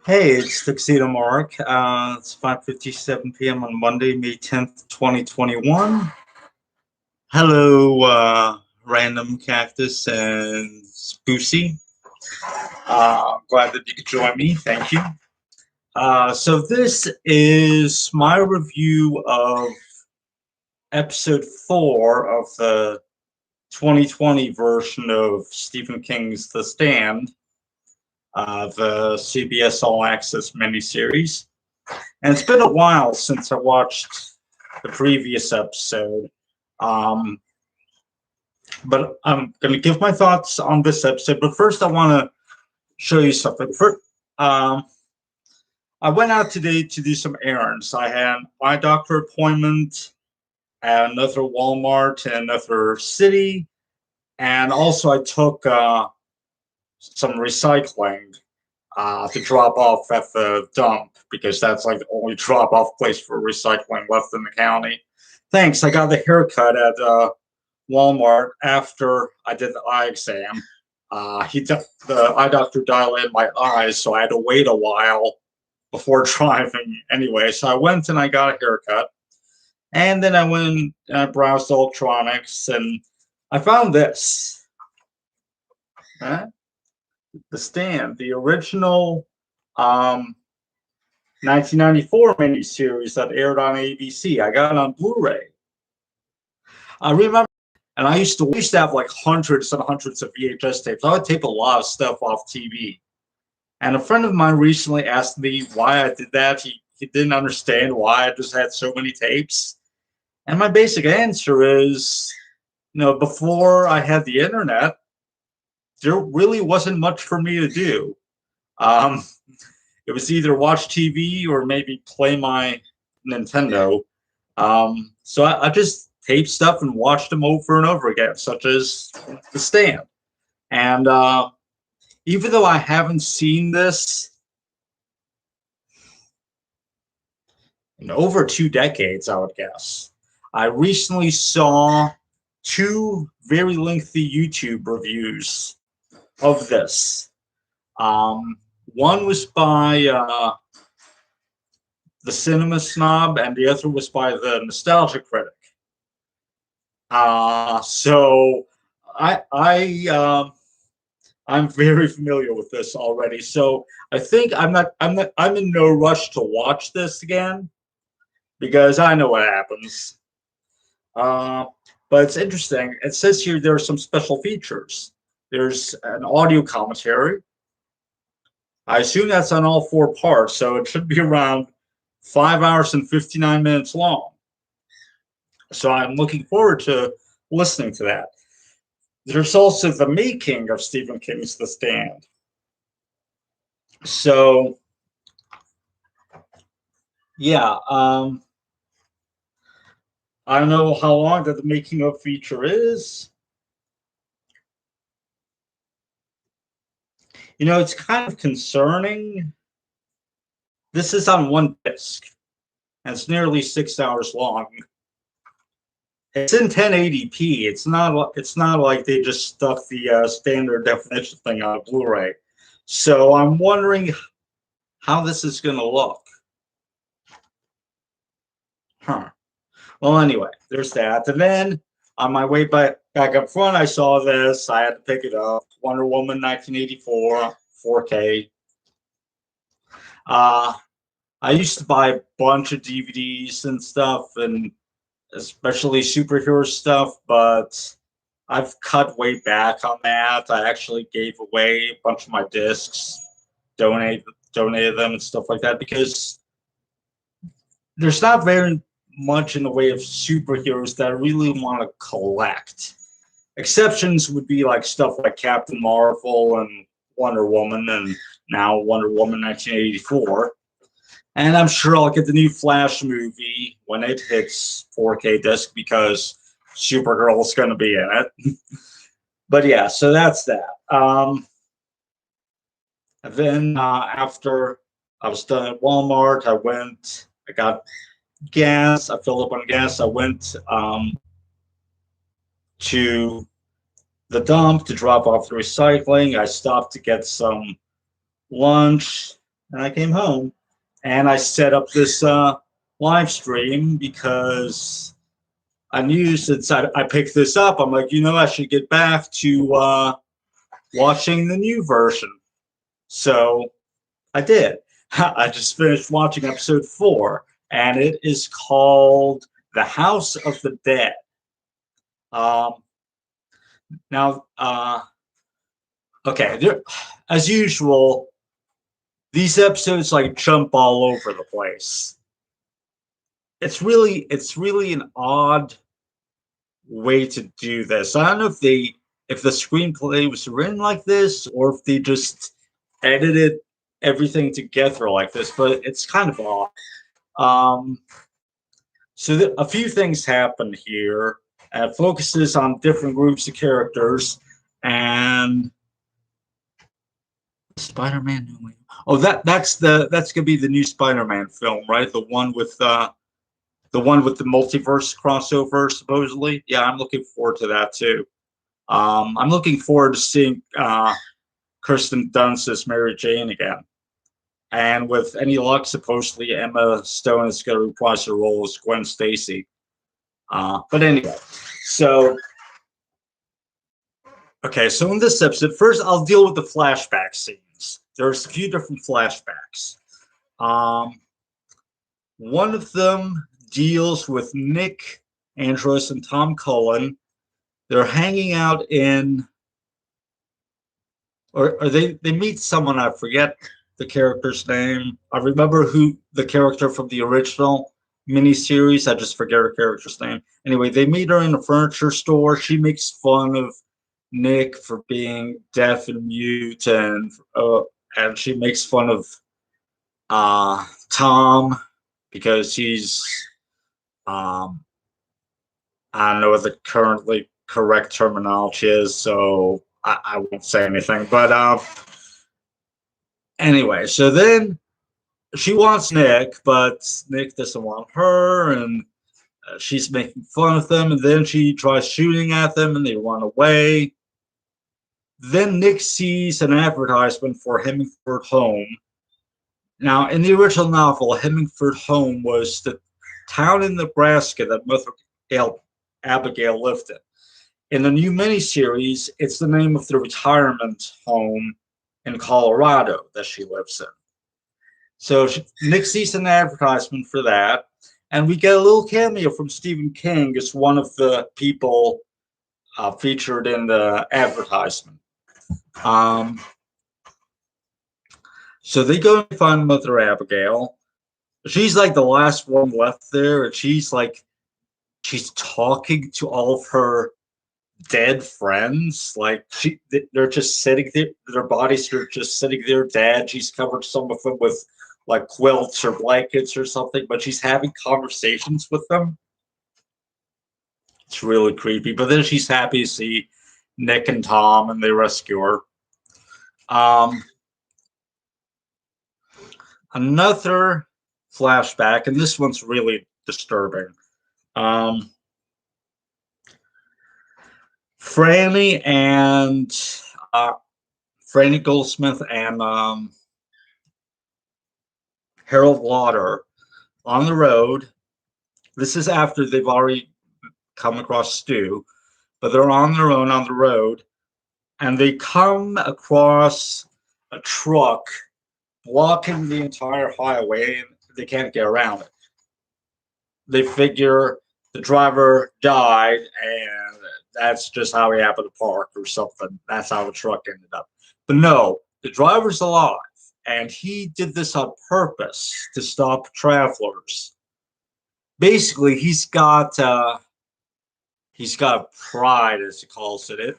Hey, it's Tuxedo Mark. It's 5:57 p.m. on Monday, May 10th, 2021. Hello, Random Cactus and Spoocy. Glad that you could join me. Thank you. So this is my review of episode 4 of the 2020 version of Stephen King's The Stand, the CBS All Access miniseries. And it's been a while since I watched the previous episode. Um, but I'm going to give my thoughts on this episode. But first, I want to show you something. First, I went out today to do some errands. I had my doctor appointment at another Walmart in another city. And also, I took some recycling to drop off at the dump because that's like the only drop off place for recycling left in the county. Thanks. I got the haircut at Walmart after I did the eye exam. The eye doctor dilated my eyes, so I had to wait a while before driving anyway. So I went and I got a haircut. And then I went and I browsed electronics and I found this. Huh? The Stand, the original 1994 miniseries that aired on ABC. I got it on Blu-ray. I remember, and I used to have like hundreds and hundreds of VHS tapes. I would tape a lot of stuff off TV. And a friend of mine recently asked me why I did that. He didn't understand why I just had so many tapes. And my basic answer is, before I had the internet, there really wasn't much for me to do. It was either watch TV or maybe play my Nintendo. So I just taped stuff and watched them over and over again, such as The Stand. And even though I haven't seen this in over 2 decades, I would guess, I recently saw 2 very lengthy YouTube reviews of this. One was by the Cinema Snob, and the other was by the Nostalgia Critic. So I'm very familiar with this already. So I think I'm in no rush to watch this again because I know what happens. But it's interesting. It says here there are some special features. There's an audio commentary. I assume that's on all 4 parts, so it should be around 5 hours and 59 minutes long. So I'm looking forward to listening to that. There's also the making of Stephen King's The Stand. So, yeah, I don't know how long that the making of feature is. It's kind of concerning. This is on 1 disc, and it's nearly 6 hours long. It's in 1080p. It's not like they just stuck the standard definition thing on a Blu-ray. So I'm wondering how this is going to look. Well, anyway, there's that. And then on my way back up front, I saw this. I had to pick it up. Wonder Woman 1984, 4K. I used to buy a bunch of DVDs and stuff, and especially superhero stuff, but I've cut way back on that. I actually gave away a bunch of my discs, donated them and stuff like that, because there's not very much in the way of superheroes that I really want to collect. Exceptions would be like stuff like Captain Marvel and Wonder Woman, and now Wonder Woman 1984. And I'm sure I'll get the new Flash movie when it hits 4K disc because Supergirl is going to be in it. But yeah, so that's that. And then after I was done at Walmart, I got gas. I filled up on gas. I went to the dump to drop off the recycling. I stopped to get some lunch. and I came home, and I set up this live stream because I knew since I picked this up, I'm like, I should get back to watching the new version. So I did. I just finished watching episode 4, and it is called The House of the Dead. Um, now, okay, as usual, these episodes like jump all over the place. It's really an odd way to do this. I don't know if the screenplay was written like this or if they just edited everything together like this, but it's kind of odd. Um, so a few things happen here. It focuses on different groups of characters, and Spider-Man. Oh, that's gonna be the new Spider-Man film, right? The one with the multiverse crossover, supposedly. Yeah, I'm looking forward to that too. I'm looking forward to seeing Kirsten Dunst as Mary Jane again. And with any luck, supposedly Emma Stone is going to reprise her role as Gwen Stacy. But anyway, so okay, so in this episode, first I'll deal with the flashback scenes. There's a few different flashbacks. Um, One of them deals with Nick Andros and Tom Cullen. They're hanging out in, or they meet someone. I forget the character's name. I remember who the character from the original miniseries. I just forget her character's name. Anyway, they meet her in a furniture store. She makes fun of Nick for being deaf and mute, and she makes fun of Tom because he's um, I don't know what the currently correct terminology is, so I won't say anything. But anyway, so then she wants Nick, but Nick doesn't want her, and she's making fun of them, and then she tries shooting at them, and they run away. Then Nick sees an advertisement for Hemingford Home. Now, in the original novel, Hemingford Home was the town in Nebraska that Mother Abigail lived in. In the new miniseries, it's the name of the retirement home in Colorado that she lives in. So Nick sees an advertisement for that, and we get a little cameo from Stephen King as one of the people featured in the advertisement. So they go and find Mother Abigail. She's like the last one left there, and she's talking to all of her dead friends. Like they're just sitting there, their bodies are just sitting there dead. She's covered some of them with like quilts or blankets or something, but she's having conversations with them. It's really creepy. But then she's happy to see Nick and Tom, and they rescue her. Another flashback, and this one's really disturbing. Franny and Franny Goldsmith and Harold Lauder on the road. This is after they've already come across Stu, but they're on their own on the road, and they come across a truck blocking the entire highway, and they can't get around it. They figure the driver died, and that's just how he happened to park or something. That's how the truck ended up. But no, the driver's alive, and he did this on purpose to stop travelers. Basically, he's got pride, as he calls it.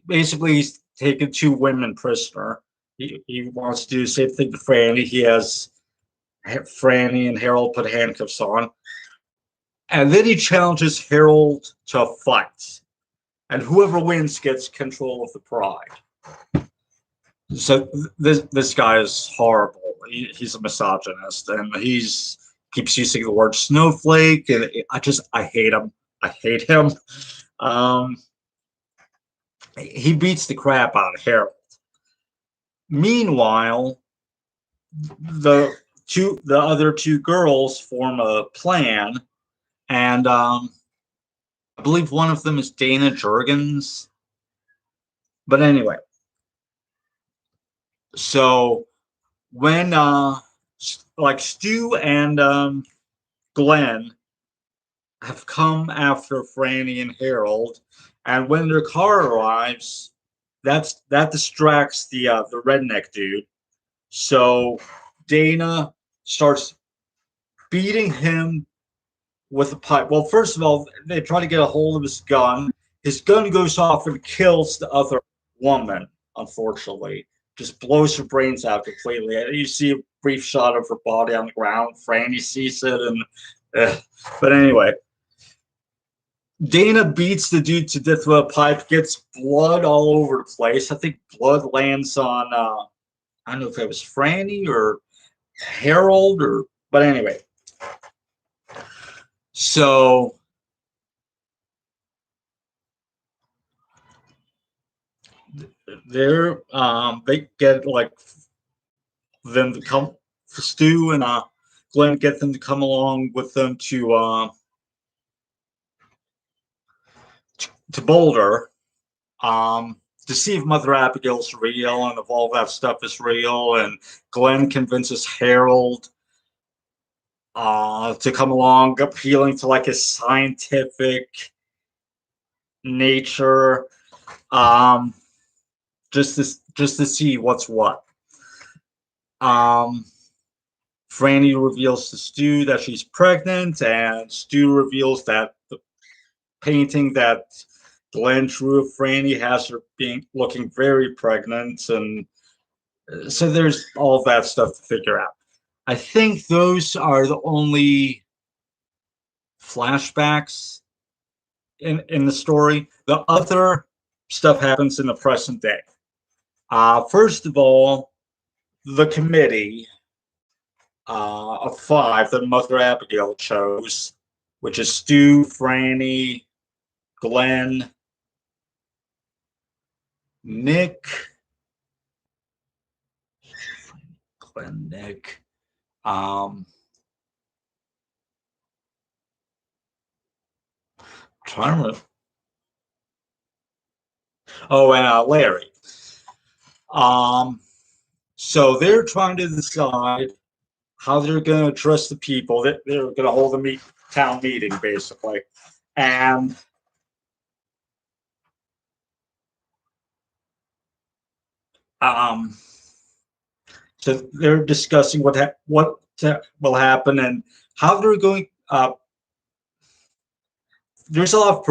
Basically, he's taken 2 women prisoner. He wants to do the same thing to Franny. He has Franny and Harold put handcuffs on. And then he challenges Harold to a fight. And whoever wins gets control of the pride. So this guy is horrible. He's a misogynist, and keeps using the word snowflake, and I hate him. I hate him. He beats the crap out of Harold. Meanwhile, the other two girls form a plan, and I believe one of them is Dana Jurgens. But anyway, so when like Stu and Glenn have come after Franny and Harold, and when their car arrives, that distracts the redneck dude. So Dana starts beating him with a pipe. Well, first of all, they try to get a hold of his gun. His gun goes off and kills the other woman, unfortunately. Just blows her brains out completely. You see a brief shot of her body on the ground. Franny sees it, and but anyway, Dana beats the dude to death with a pipe, gets blood all over the place. I think blood lands on I don't know if it was Franny or Harold or but anyway. So they get like them to come Stu and Glenn get them to come along with them to Boulder to see if Mother Abigail's real and if all that stuff is real. And Glenn convinces Harold to come along, appealing to like his scientific nature, um, just to see what's what. Franny reveals to Stu that she's pregnant, and Stu reveals that the painting that Glenn drew of Franny has her being looking very pregnant, and so there's all that stuff to figure out. I think those are the only flashbacks in the story. The other stuff happens in the present day. First of all, the committee of five that Mother Abigail chose, which is Stu, Franny, Glenn, Nick, Nick. Trying to. Oh, and Larry. So they're trying to decide how they're going to address the people. That they're going to hold a town meeting, basically, and so they're discussing what will happen and how they're going. There's a lot of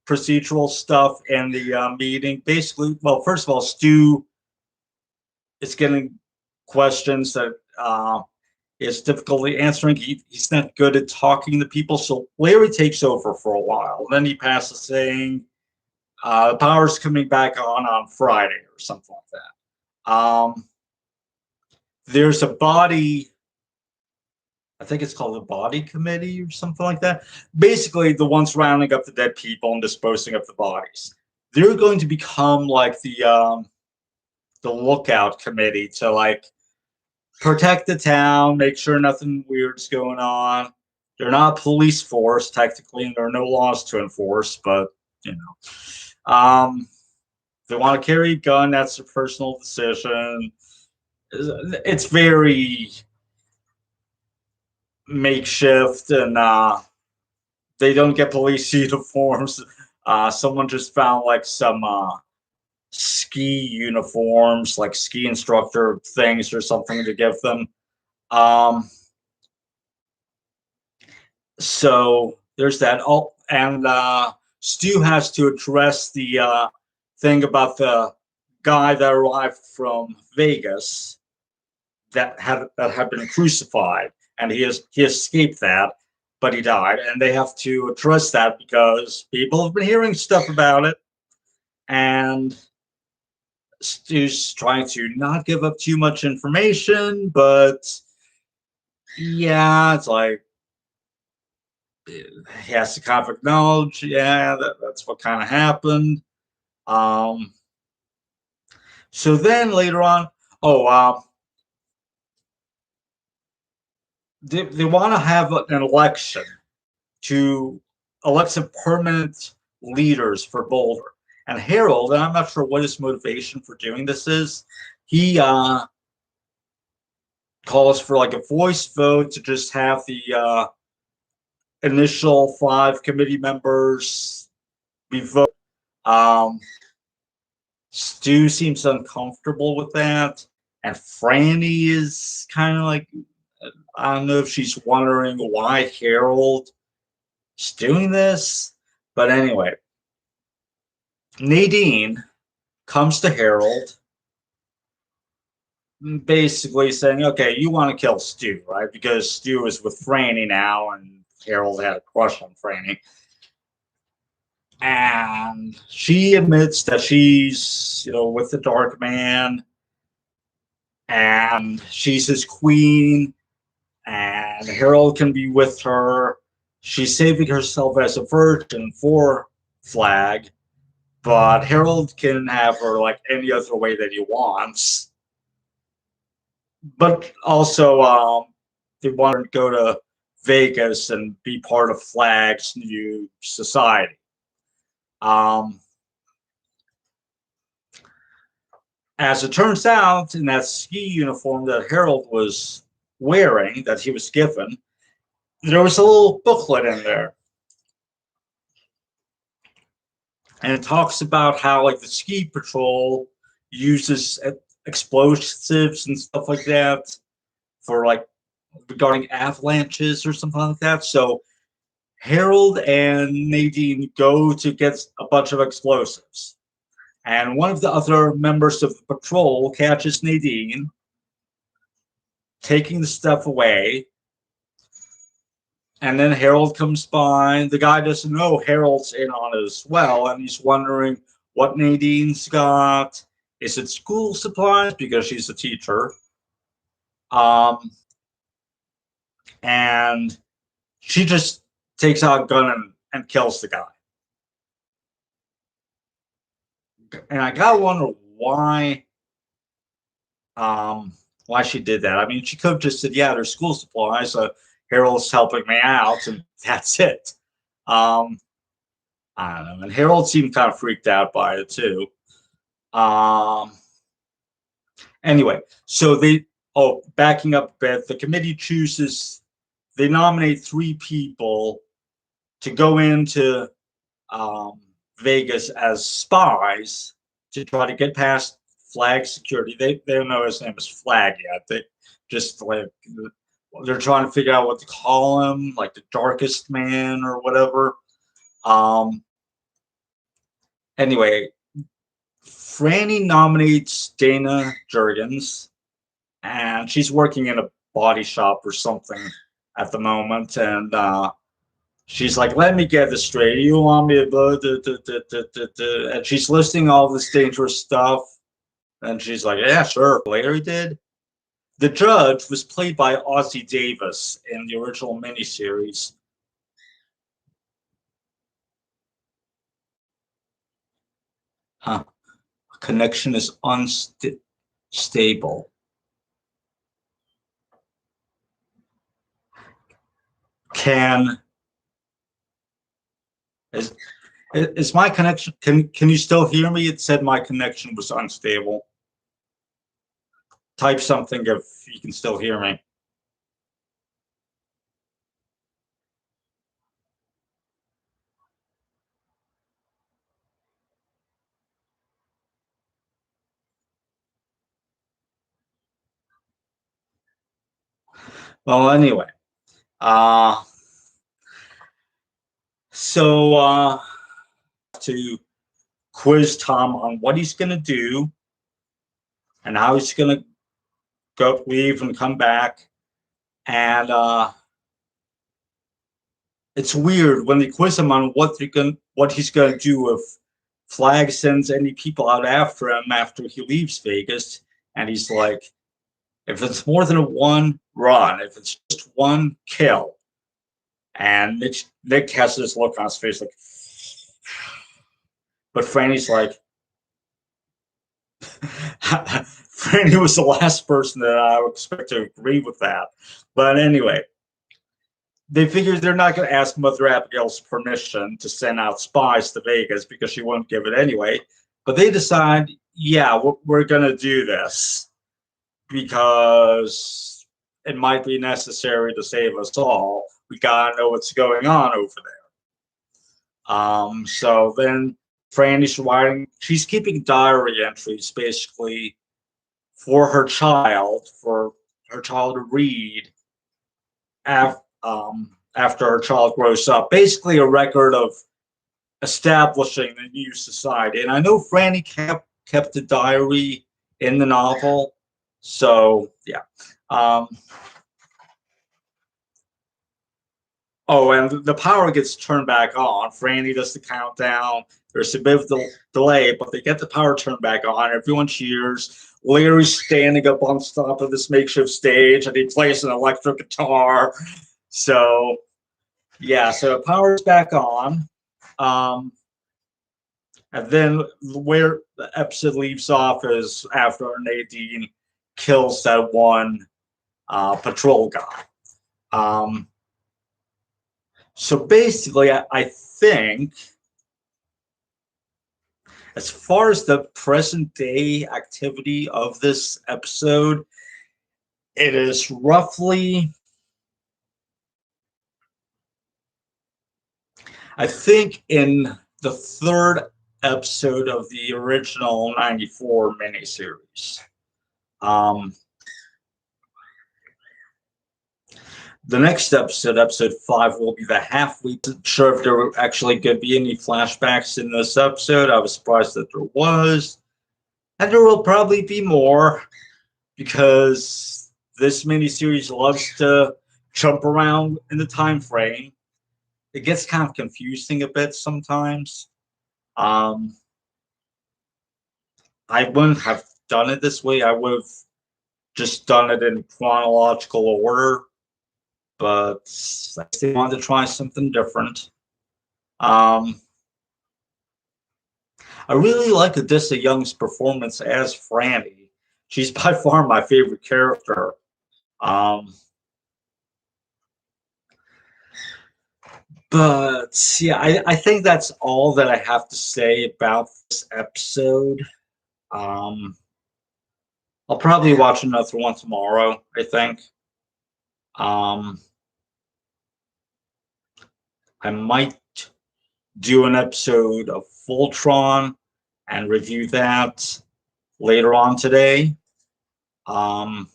procedural stuff in the meeting. Basically, well, first of all, Stu is getting questions that is difficulty answering. He's not good at talking to people, so Larry takes over for a while. Then he passes saying, "The power's coming back on Friday" or something like that. There's a body. I think it's called the body committee or something like that. Basically, the ones rounding up the dead people and disposing of the bodies. They're going to become like the lookout committee to like protect the town, make sure nothing weird's going on. They're not a police force technically, and there are no laws to enforce. But you know, if they want to carry a gun, that's their personal decision. It's very makeshift, and they don't get police uniforms. Someone just found like some ski uniforms, like ski instructor things or something to give them. So there's that. Oh, and Stu has to address the thing about the guy that arrived from Vegas that had been crucified, and he escaped that, but he died, and they have to address that because people have been hearing stuff about it, and Stu's trying to not give up too much information, but yeah, it's like he has to kind of acknowledge, yeah, that's what kind of happened. So then later on, oh, they want to have an election to elect some permanent leaders for Boulder. And Harold, and I'm not sure what his motivation for doing this is, he calls for like a voice vote to just have the initial 5 committee members be voted. Stu seems uncomfortable with that, and Franny is kind of like, I don't know if she's wondering why Harold is doing this, but anyway, Nadine comes to Harold, basically saying, "Okay, you want to kill Stu, right? Because Stu is with Franny now, and Harold had a crush on Franny." And she admits that she's, with the Dark Man, and she's his queen, and Harold can be with her. She's saving herself as a virgin for Flag, but Harold can have her like any other way that he wants. But also, they want her to go to Vegas and be part of Flag's new society. Um, as it turns out, in that ski uniform that Harold was wearing, that he was given, there was a little booklet in there. And it talks about how like the ski patrol uses explosives and stuff like that for like regarding avalanches or something like that. So Harold and Nadine go to get a bunch of explosives. And one of the other members of the patrol catches Nadine taking the stuff away. And then Harold comes by. The guy doesn't know Harold's in on it as well. And he's wondering what Nadine's got. Is it school supplies? Because she's a teacher. And she just takes out a gun and kills the guy. And I gotta wonder why she did that. I mean, she could have just said, "Yeah, there's school supplies. Harold's helping me out," and that's it. I don't know. And Harold seemed kind of freaked out by it too. Anyway, so backing up a bit, the committee they nominate 3 people to go into Vegas as spies to try to get past Flag security. They don't know his name is Flag yet. They just like they're trying to figure out what to call him, like the Darkest Man or whatever. Anyway, Franny nominates Dana Jurgens, and she's working in a body shop or something at the moment, and she's like, "Let me get this straight. You want me to?" And she's listing all this dangerous stuff. And she's like, "Yeah, sure." Larry did. The judge was played by Ozzie Davis in the original miniseries. Huh. Connection is unstable. Is my connection? Can you still hear me? It said my connection was unstable. Type something if you can still hear me. Well, anyway, so to quiz Tom on what he's going to do and how he's going to go leave and come back. And it's weird when they quiz him on what he's going to do if Flag sends any people out after him after he leaves Vegas. And he's like, if it's more than one, run. If it's just one, kill. And Nick has this look on his face like, but Franny's like, Franny was the last person that I would expect to agree with that. But anyway, they figured they're not going to ask Mother Abigail's permission to send out spies to Vegas because she won't give it anyway. But they decide, yeah, we're going to do this because it might be necessary to save us all. We got to know what's going on over there. So then Franny's writing, she's keeping diary entries basically for her child to read after her child grows up. Basically, a record of establishing the new society. And I know Franny kept the diary in the novel, so yeah. Oh, and the power gets turned back on. Franny does the countdown. There's a bit of delay, but they get the power turned back on. Everyone cheers. Larry's standing up on top of this makeshift stage, and he plays an electric guitar. So, yeah, so the power's back on. And then where the episode leaves off is after Nadine kills that one patrol guy. So basically, I think as far as the present day activity of this episode, it is roughly, I think, in the third episode of the original 94 miniseries. The next episode, episode 5, will be the half-week. Not sure if there were actually going to be any flashbacks in this episode. I was surprised that there was. And there will probably be more because this miniseries loves to jump around in the time frame. It gets kind of confusing a bit sometimes. I wouldn't have done it this way. I would have just done it in chronological order. But I still wanted to try something different. I really like Odessa Young's performance as Franny. She's by far my favorite character. But yeah, I think that's all that I have to say about this episode. I'll probably watch another one tomorrow, I think. I might do an episode of Voltron and review that later on today. But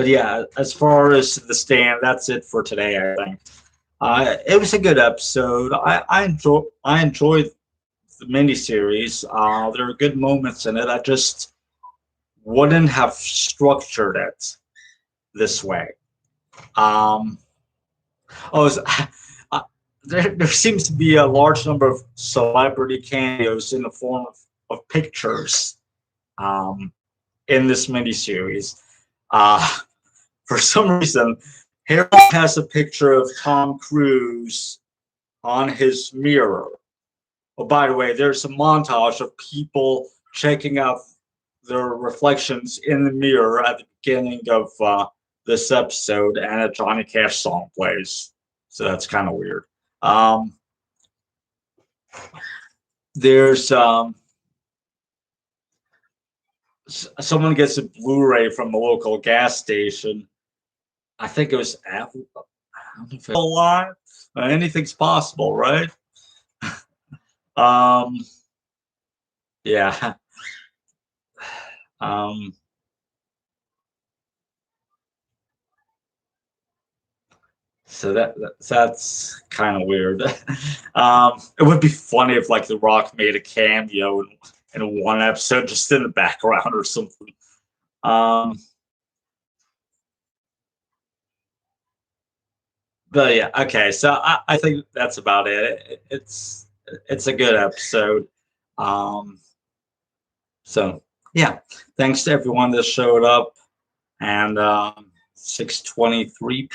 yeah, as far as The Stand, that's it for today, I think. It was a good episode. I enjoyed the miniseries. There are good moments in it. I just wouldn't have structured it this way. There seems to be a large number of celebrity cameos in the form of pictures in this miniseries. For some reason, Harold has a picture of Tom Cruise on his mirror. Oh, by the way, there's a montage of people checking out their reflections in the mirror at the beginning of this episode, and a Johnny Cash song plays. So that's kind of weird. There's someone gets a Blu-ray from the local gas station. I think it was Apple. I don't know if it's alive. Anything's possible, right? Yeah. So that's kind of weird. It would be funny if like The Rock made a cameo in one episode, just in the background or something. But yeah, okay. So I think that's about it. It's a good episode. So yeah, thanks to everyone that showed up. And 6:23 p.m.